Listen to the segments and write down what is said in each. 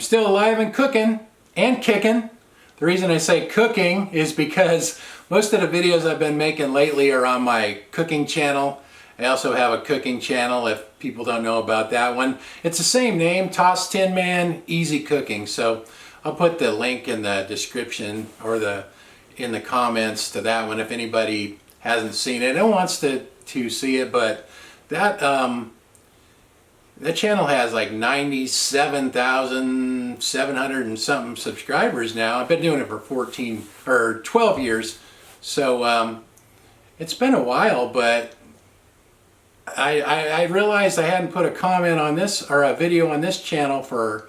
still alive and cooking and kicking. The reason I say cooking is because most of the videos I've been making lately are on my cooking channel. I also have a cooking channel if people don't know about that one. It's the same name, TosTinMan Easy Cooking. So I'll put the link in the description or in the comments to that one if anybody hasn't seen it and wants to see it. But that channel has like 97,700 and something subscribers now. I've been doing it for 14 or 12 years. So it's been a while, but I realized I hadn't put a comment on this or a video on this channel for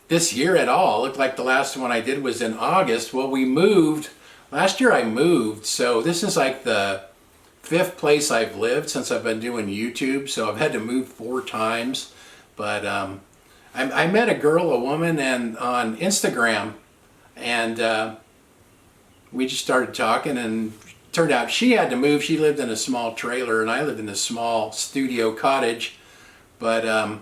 this year at all. It looked like the last one I did was in August. Well, we moved. Last year I moved, so this is like the 5th place I've lived since I've been doing YouTube. So I've had to move 4 times. But I met a woman, and on Instagram, and we just started talking, and turned out she had to move. She lived in a small trailer and I lived in a small studio cottage. But I'm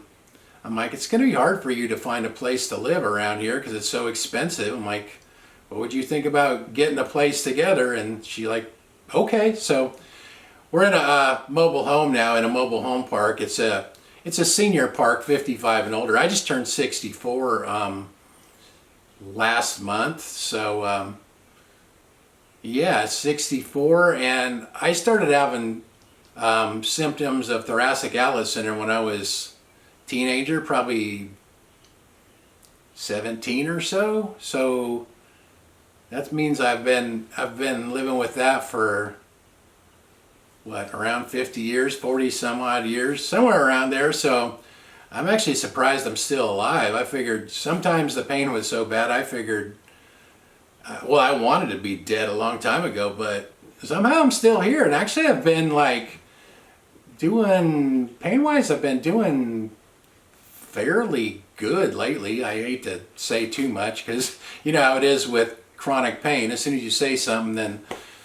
like, it's going to be hard for you to find a place to live around here because it's so expensive. I'm like, what would you think about getting a place together? And she like, okay. So we're in a mobile home now, in a mobile home park. It's a senior park, 55 and older. I just turned 64 last month. So yeah, 64, and I started having symptoms of Thoracic Outlet Syndrome when I was a teenager, probably 17 or so. So that means I've been living with that for what, around 50 years, 40 some odd years, somewhere around there. So I'm actually surprised I'm still alive. I figured sometimes the pain was so bad, I figured, well, I wanted to be dead a long time ago, but somehow I'm still here. And actually I've been like doing, pain-wise, I've been doing fairly good lately. I hate to say too much because you know how it is with chronic pain. As soon as you say something, then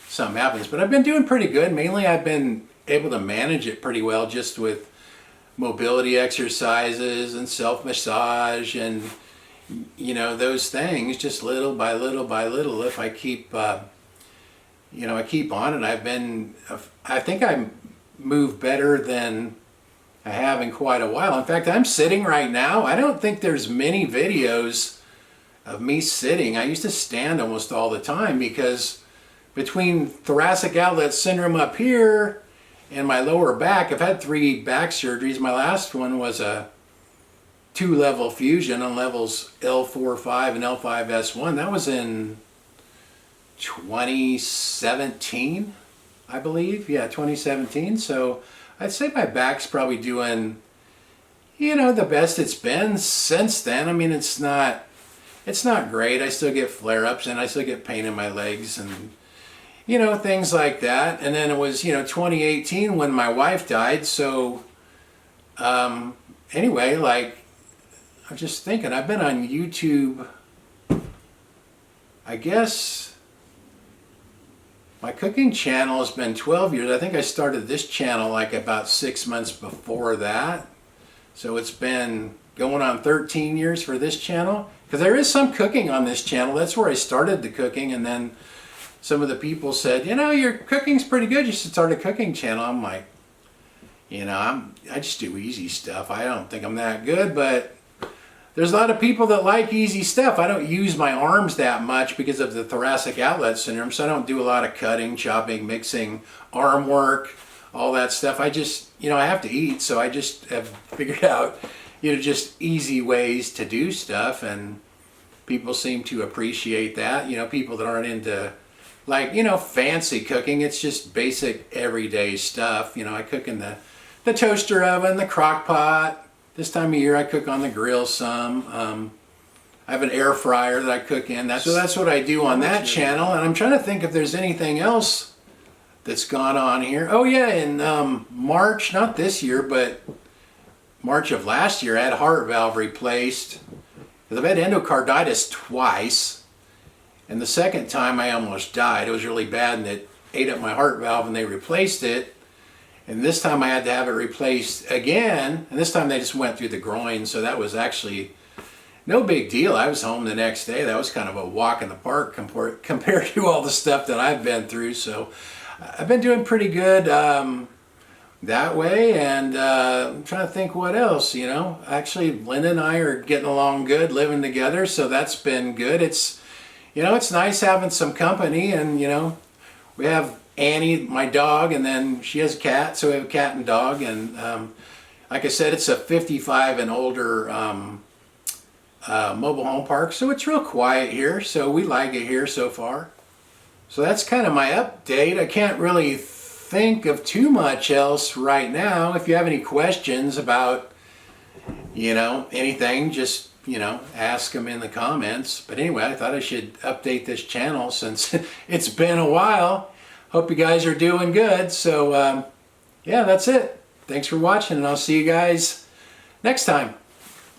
something happens. But I've been doing pretty good. Mainly I've been able to manage it pretty well just with mobility exercises and self-massage and you know, those things, just little by little by little. If I keep, you know, I keep on it. I think I move better than I have in quite a while. In fact, I'm sitting right now. I don't think there's many videos of me sitting. I used to stand almost all the time because between Thoracic Outlet Syndrome up here and my lower back, I've had 3 back surgeries. My last one was a 2-level fusion on levels L4-5 and L5-S1. That was in 2017, I believe. Yeah, 2017. So I'd say my back's probably doing, you know, the best it's been since then. I mean, it's not great. I still get flare-ups and I still get pain in my legs and, you know, things like that. And then it was, you know, 2018 when my wife died. So anyway, like, I'm just thinking, I've been on YouTube, I guess my cooking channel has been 12 years. I think I started this channel like about 6 months before that. So it's been going on 13 years for this channel. Because there is some cooking on this channel. That's where I started the cooking. And then some of the people said, you know, your cooking's pretty good. You should start a cooking channel. I'm like, you know, I just do easy stuff. I don't think I'm that good, but there's a lot of people that like easy stuff. I don't use my arms that much because of the Thoracic Outlet Syndrome, so I don't do a lot of cutting, chopping, mixing, arm work, all that stuff. I just, you know, I have to eat, so I just have figured out, you know, just easy ways to do stuff, and people seem to appreciate that. You know, people that aren't into, like, you know, fancy cooking. It's just basic everyday stuff. You know, I cook in the toaster oven, the crock pot. This time of year I cook on the grill some. I have an air fryer that I cook in. So that's what I do on that channel. And I'm trying to think if there's anything else that's gone on here. Oh yeah, in March, not this year, but March of last year, I had a heart valve replaced. I've had endocarditis twice. And the second time I almost died. It was really bad and it ate up my heart valve and they replaced it. And this time I had to have it replaced again, and this time they just went through the groin, so that was actually no big deal. I was home the next day. That was kind of a walk in the park compared to all the stuff that I've been through. So I've been doing pretty good that way, and I'm trying to think what else, you know. Actually, Linda and I are getting along good, living together, so that's been good. It's, you know, it's nice having some company, and, you know, we have Annie, my dog, and then she has a cat, so we have a cat and dog, and like I said, it's a 55 and older mobile home park, so it's real quiet here, so we like it here so far. So that's kind of my update. I can't really think of too much else right now. If you have any questions about, you know, anything, just, you know, ask them in the comments. But anyway, I thought I should update this channel since it's been a while. Hope you guys are doing good. So yeah, that's it. Thanks for watching, and I'll see you guys next time.